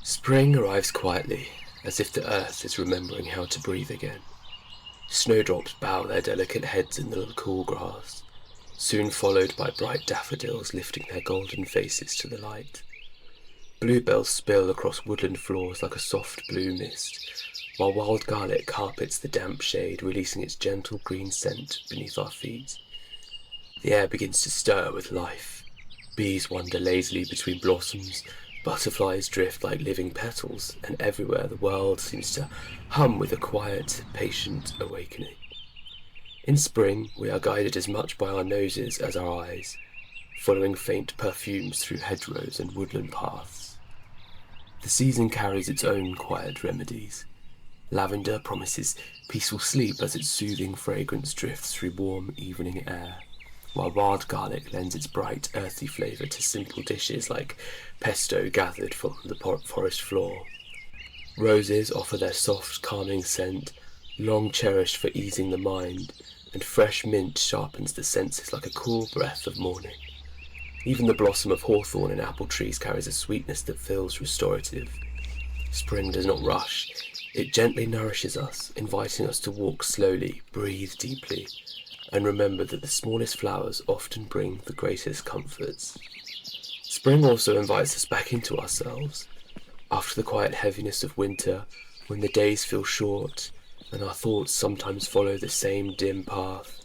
Spring arrives quietly, as if the earth is remembering how to breathe again. Snowdrops bow their delicate heads in the cool grass, soon followed by bright daffodils lifting their golden faces to the light. Bluebells spill across woodland floors like a soft blue mist, while wild garlic carpets the damp shade, releasing its gentle green scent beneath our feet. The air begins to stir with life. Bees wander lazily between blossoms, butterflies drift like living petals, and everywhere the world seems to hum with a quiet, patient awakening. In spring, we are guided as much by our noses as our eyes, following faint perfumes through hedgerows and woodland paths. The season carries its own quiet remedies. Lavender promises peaceful sleep as its soothing fragrance drifts through warm evening air, while wild garlic lends its bright, earthy flavour to simple dishes like pesto gathered from the forest floor. Roses offer their soft, calming scent, long cherished for easing the mind, and fresh mint sharpens the senses like a cool breath of morning. Even the blossom of hawthorn and apple trees carries a sweetness that feels restorative. Spring does not rush. It gently nourishes us, inviting us to walk slowly, breathe deeply, and remember that the smallest flowers often bring the greatest comforts. Spring also invites us back into ourselves. After the quiet heaviness of winter, when the days feel short and our thoughts sometimes follow the same dim path,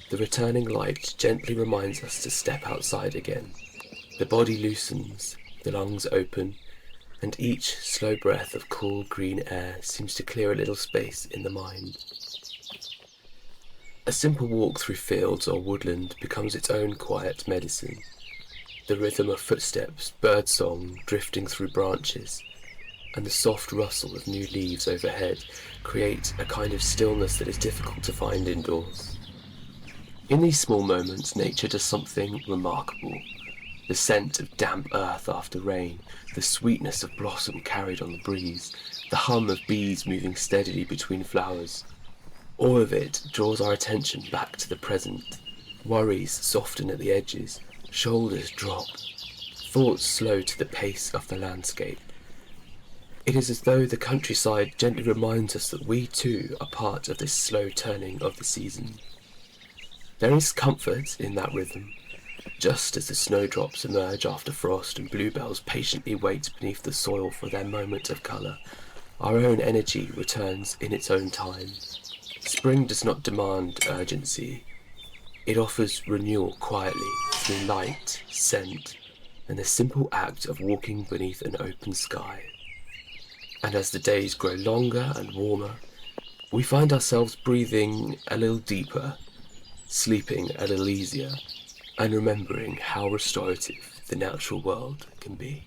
the returning light gently reminds us to step outside again. The body loosens, the lungs open, and each slow breath of cool green air seems to clear a little space in the mind. A simple walk through fields or woodland becomes its own quiet medicine. The rhythm of footsteps, birdsong drifting through branches, and the soft rustle of new leaves overhead create a kind of stillness that is difficult to find indoors. In these small moments, nature does something remarkable. The scent of damp earth after rain, the sweetness of blossom carried on the breeze, the hum of bees moving steadily between flowers. All of it draws our attention back to the present. Worries soften at the edges, shoulders drop, thoughts slow to the pace of the landscape. It is as though the countryside gently reminds us that we too are part of this slow turning of the season. There is comfort in that rhythm. Just as the snowdrops emerge after frost and bluebells patiently wait beneath the soil for their moment of colour, our own energy returns in its own time. Spring does not demand urgency. It offers renewal quietly through light, scent, and the simple act of walking beneath an open sky. And as the days grow longer and warmer, we find ourselves breathing a little deeper, sleeping a little easier, and remembering how restorative the natural world can be.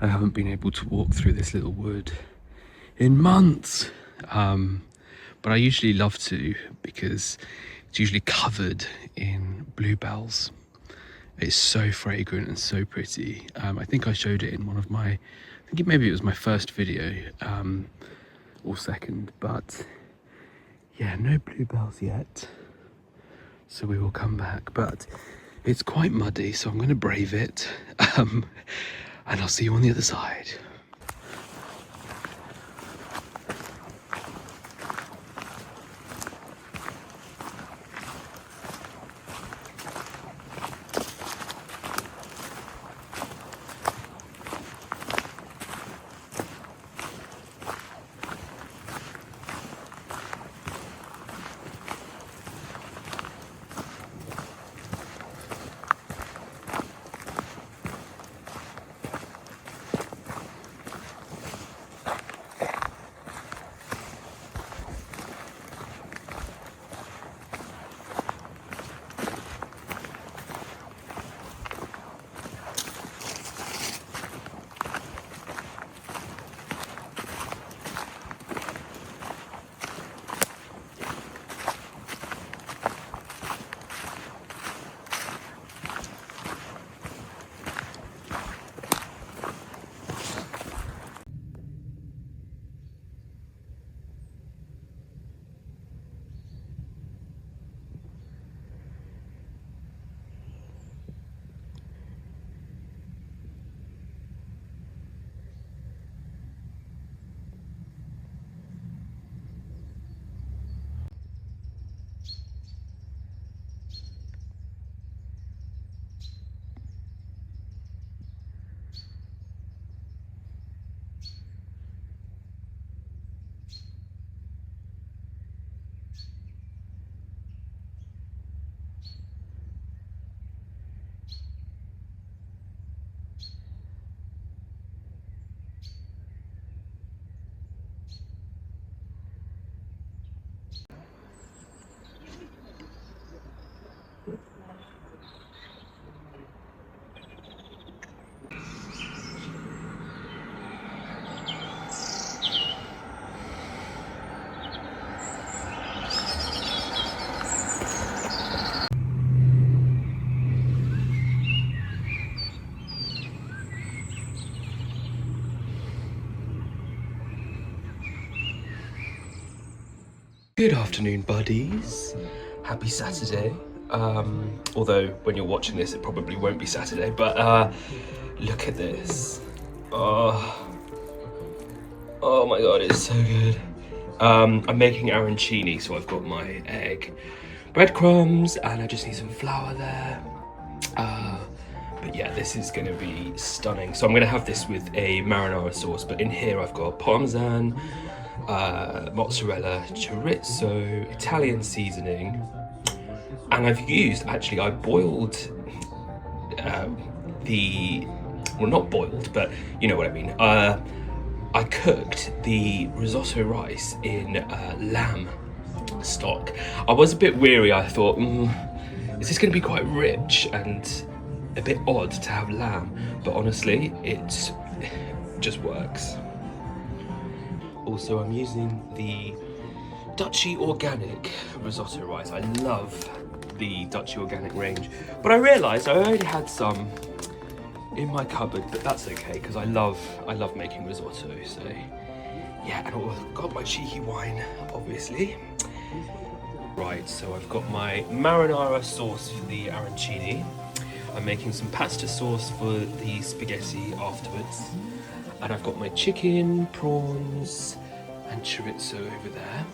I haven't been able to walk through this little wood in months. But I usually love to because it's usually covered in bluebells. It's so fragrant and so pretty. I think I showed it in one of my, I think maybe it was my first video or second, but yeah, no bluebells yet. So we will come back, but it's quite muddy, so I'm going to brave it. And I'll see you on the other side. Good afternoon, buddies. Happy Saturday. Although when you're watching this, it probably won't be Saturday, but look at this. Oh my God, it's so good. I'm making arancini, so I've got my egg, breadcrumbs, and I just need some flour there. But yeah, this is gonna be stunning. So I'm gonna have this with a marinara sauce, but in here I've got Parmesan, mozzarella, chorizo, Italian seasoning, and I've used, actually I boiled well, not boiled, but you know what I mean. I cooked the risotto rice in lamb stock. I was a bit weary. I thought, is this going to be quite rich and a bit odd to have lamb? But honestly, it just works. Also, I'm using the Dutchy Organic risotto rice. I love the Dutchy Organic range, but I realised I already had some in my cupboard, but that's okay because I love making risotto. So yeah, and I've got my cheeky wine, obviously. Right, so I've got my marinara sauce for the arancini. I'm making some pasta sauce for the spaghetti afterwards. And I've got my chicken, prawns, and chorizo over there.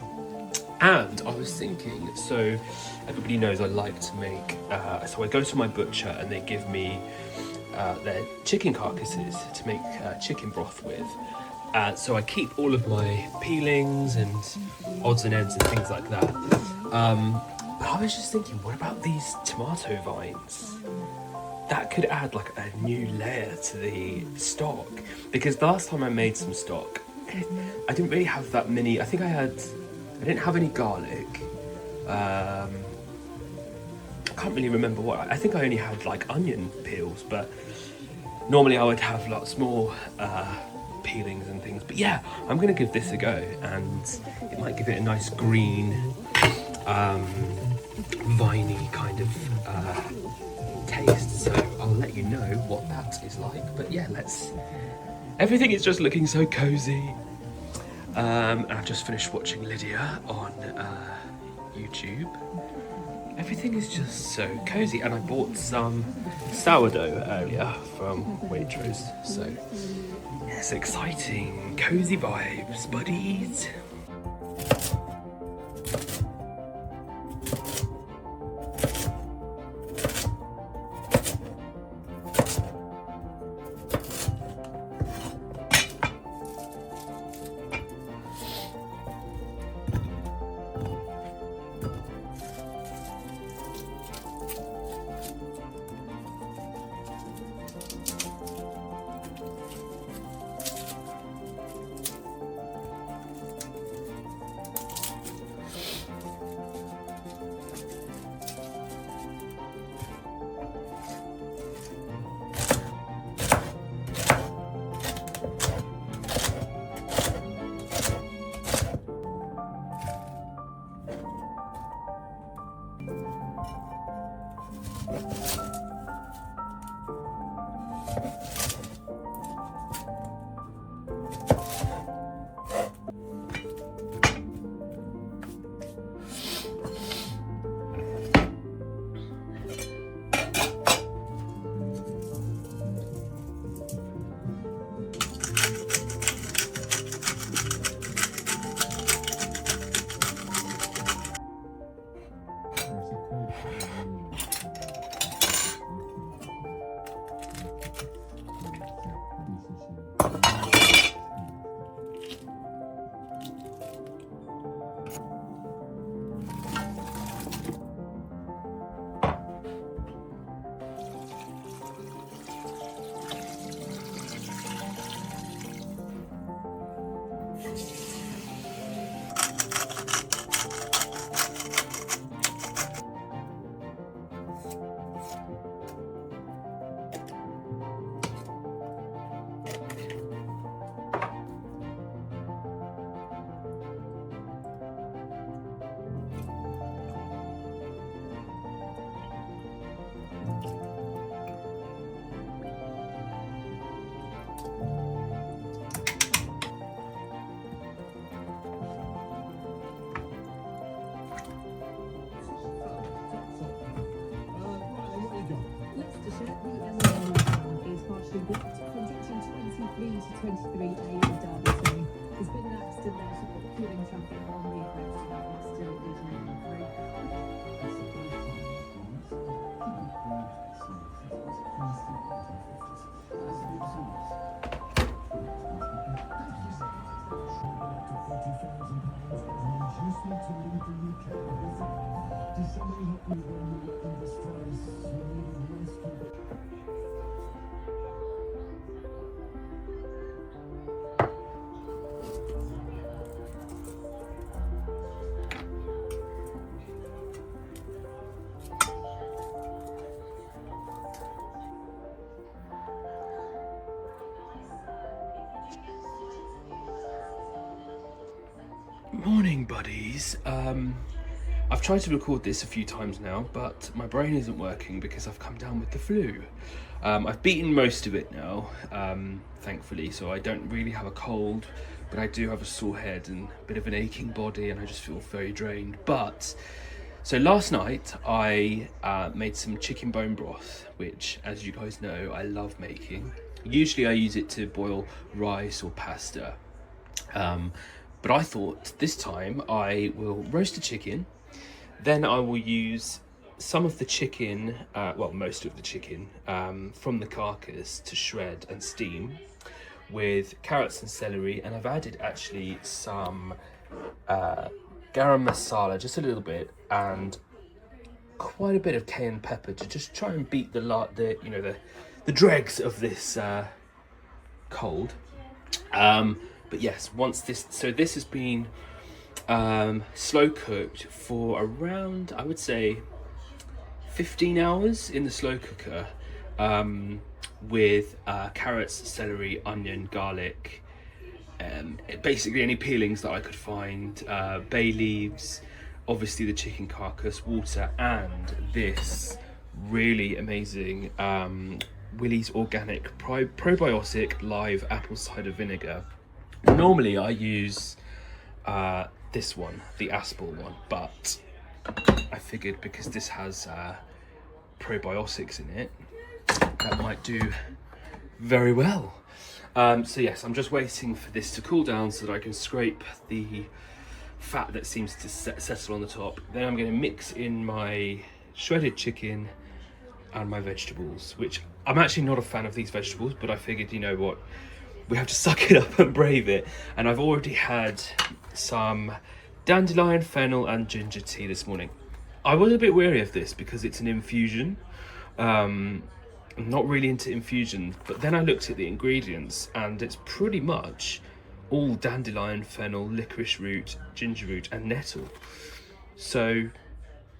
And I was thinking, so everybody knows I like to make, so I go to my butcher and they give me their chicken carcasses to make chicken broth with. So I keep all of my peelings and odds and ends and things like that. I was just thinking, what about these tomato vines? That could add like a new layer to the stock, because the last time I made some stock, I didn't really have that many. I didn't have any garlic. I can't really remember what. I think I only had like onion peels, but Normally I would have lots more peelings and things, but yeah, I'm gonna give this a go, and it might give it a nice green, viney kind of taste. So I'll let you know what that is like. But yeah, everything is just looking so cozy. I've just finished watching Lydia on YouTube. Everything is just so cozy, and I bought some sourdough earlier from Waitrose, so it's exciting, cozy vibes, buddies. Morning, buddies. I've tried to record this a few times now, but my brain isn't working because I've come down with the flu. I've beaten most of it now, thankfully, so I don't really have a cold, but I do have a sore head and a bit of an aching body, and I just feel very drained. But so last night I made some chicken bone broth, which, as you guys know, I love making. Usually I use it to boil rice or pasta. But I thought this time I will roast a chicken, then I will use some of the chicken, well, most of the chicken, from the carcass to shred and steam with carrots and celery, and I've added actually some garam masala, just a little bit, and quite a bit of cayenne pepper to just try and beat the dregs of this cold. But yes, this has been slow cooked for around, I would say, 15 hours in the slow cooker. with carrots, celery, onion, garlic, basically any peelings that I could find, bay leaves, obviously the chicken carcass, water, and this really amazing Willie's Organic Probiotic Live Apple Cider Vinegar. Normally I use this one, the Aspel one, but I figured because this has probiotics in it, that might do very well. So yes, I'm just waiting for this to cool down so that I can scrape the fat that seems to settle on the top. Then I'm going to mix in my shredded chicken and my vegetables, which I'm actually not a fan of these vegetables, but I figured, you know what, we have to suck it up and brave it. And I've already had some dandelion, fennel and ginger tea this morning. I was a bit wary of this because it's an infusion. I'm not really into infusions, but then I looked at the ingredients and it's pretty much all dandelion, fennel, licorice root, ginger root and nettle. So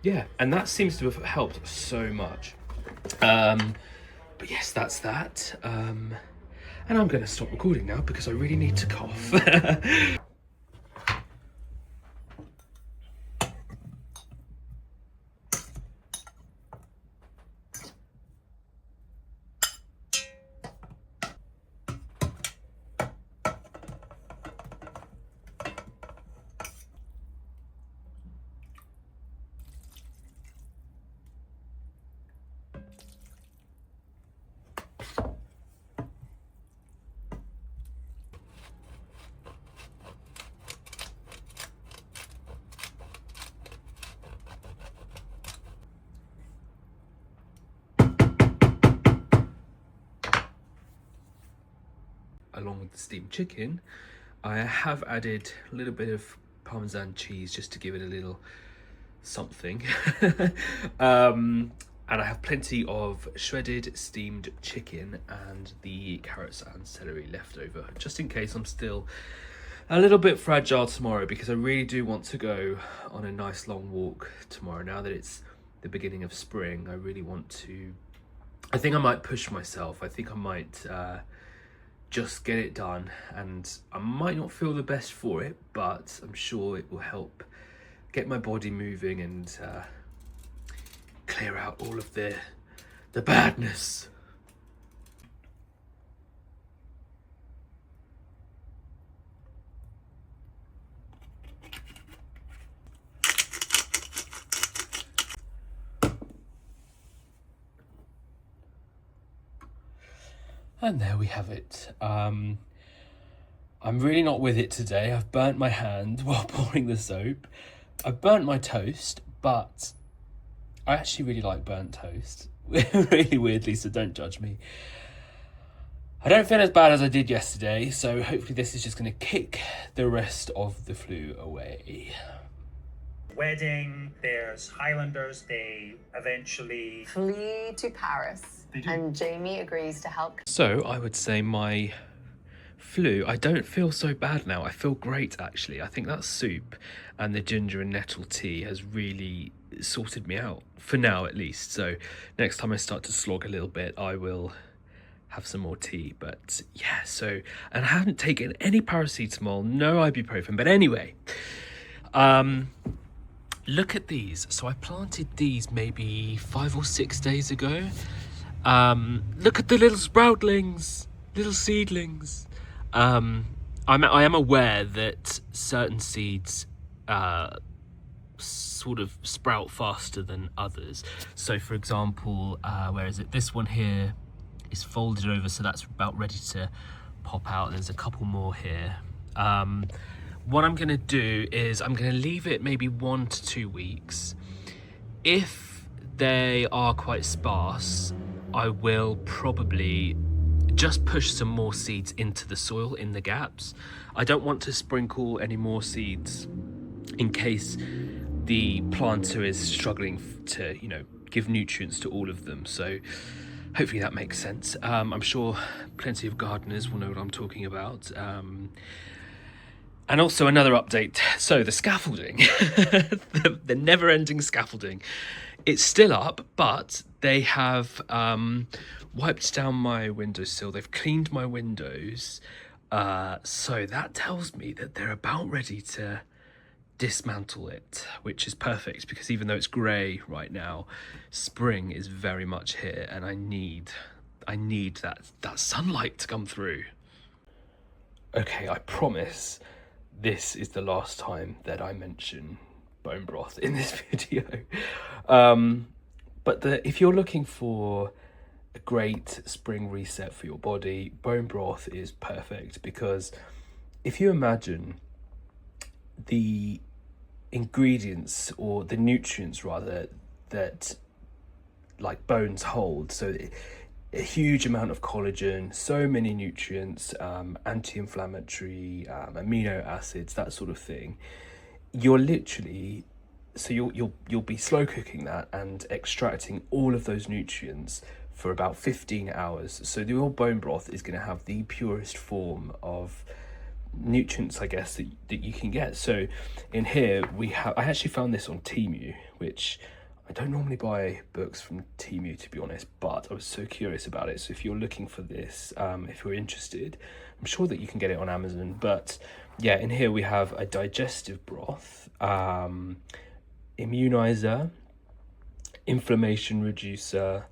yeah, and that seems to have helped so much. But yes, that's that. And I'm going to stop recording now because I really need to cough. Along with the steamed chicken, I have added a little bit of Parmesan cheese just to give it a little something. And I have plenty of shredded steamed chicken and the carrots and celery left over, just in case I'm still a little bit fragile tomorrow, because I really do want to go on a nice long walk tomorrow. Now that it's the beginning of spring, I really want to, I think I might push myself. I think I might just get it done, and I might not feel the best for it, but I'm sure it will help get my body moving and clear out all of the badness. And there we have it. I'm really not with it today. I've burnt my hand while pouring the soap. I've burnt my toast, but I actually really like burnt toast. Really weirdly, so don't judge me. I don't feel as bad as I did yesterday, so hopefully this is just going to kick the rest of the flu away. Wedding, there's Highlanders, they eventually flee to Paris, and Jamie agrees to help. So I would say my flu, I don't feel so bad now. I feel great, actually. I think that soup and the ginger and nettle tea has really sorted me out, for now at least. So next time I start to slog a little bit, I will have some more tea. But yeah, so, and I haven't taken any paracetamol, no ibuprofen, but anyway, look at these. So I planted these maybe 5 or 6 days ago. Look at the little sproutlings, little seedlings. I am aware that certain seeds sort of sprout faster than others. So for example, where is it? This one here is folded over, so that's about ready to pop out. There's a couple more here. What I'm going to do is I'm going to leave it maybe 1 to 2 weeks. If they are quite sparse, I will probably just push some more seeds into the soil in the gaps. I don't want to sprinkle any more seeds in case the planter is struggling to, you know, give nutrients to all of them. So hopefully that makes sense. I'm sure plenty of gardeners will know what I'm talking about. And also another update. So the scaffolding, the never-ending scaffolding, it's still up, but they have wiped down my windowsill. They've cleaned my windows. So that tells me that they're about ready to dismantle it, which is perfect because even though it's grey right now, spring is very much here, and I need that sunlight to come through. Okay, I promise this is the last time that I mention bone broth in this video. But if you're looking for a great spring reset for your body, bone broth is perfect, because if you imagine the ingredients, or the nutrients rather, that like bones hold, so a huge amount of collagen, so many nutrients, anti-inflammatory, amino acids, that sort of thing. You're literally, so you'll be slow cooking that and extracting all of those nutrients for about 15 hours. So your bone broth is going to have the purest form of nutrients, I guess, that you can get. So in here we have, I actually found this on Temu, which I don't normally buy books from Temu, to be honest, but I was so curious about it. So if you're looking for this, if you're interested, I'm sure that you can get it on Amazon. But yeah, in here we have a digestive broth, immunizer, inflammation reducer,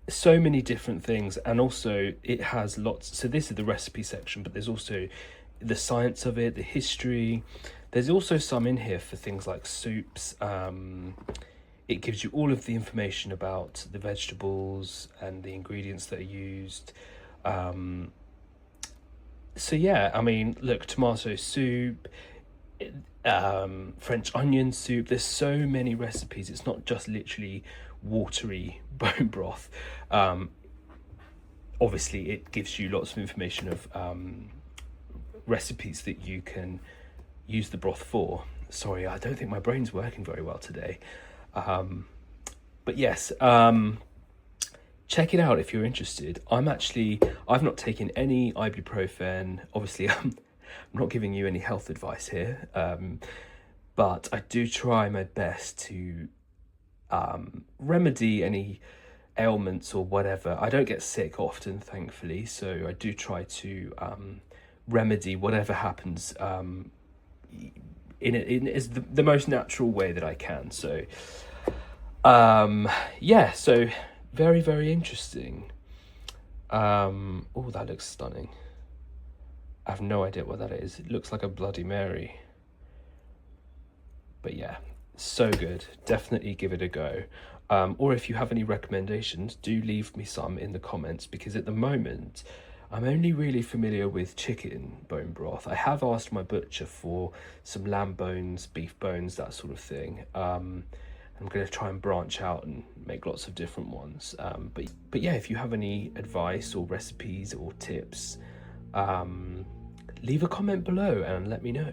so many different things. And also it has lots, so this is the recipe section, but there's also the science of it, the history. There's also some in here for things like soups. It gives you all of the information about the vegetables and the ingredients that are used. So yeah, I mean, look, tomato soup, French onion soup, there's so many recipes. It's not just literally watery bone broth. Obviously it gives you lots of information of recipes that you can use the broth for. Sorry, I don't think my brain's working very well today. But yes, check it out if you're interested. I've not taken any ibuprofen. Obviously, I'm not giving you any health advice here, but I do try my best to remedy any ailments or whatever. I don't get sick often, thankfully, so I do try to remedy whatever happens in is the most natural way that I can. So yeah, so very, very interesting. Oh, that looks stunning. I have no idea what that is. It looks like a Bloody Mary. But yeah, so good. Definitely give it a go. Or if you have any recommendations, do leave me some in the comments, because at the moment I'm only really familiar with chicken bone broth. I have asked my butcher for some lamb bones, beef bones, that sort of thing. I'm going to try and branch out and make lots of different ones. But yeah, if you have any advice or recipes or tips, leave a comment below and let me know.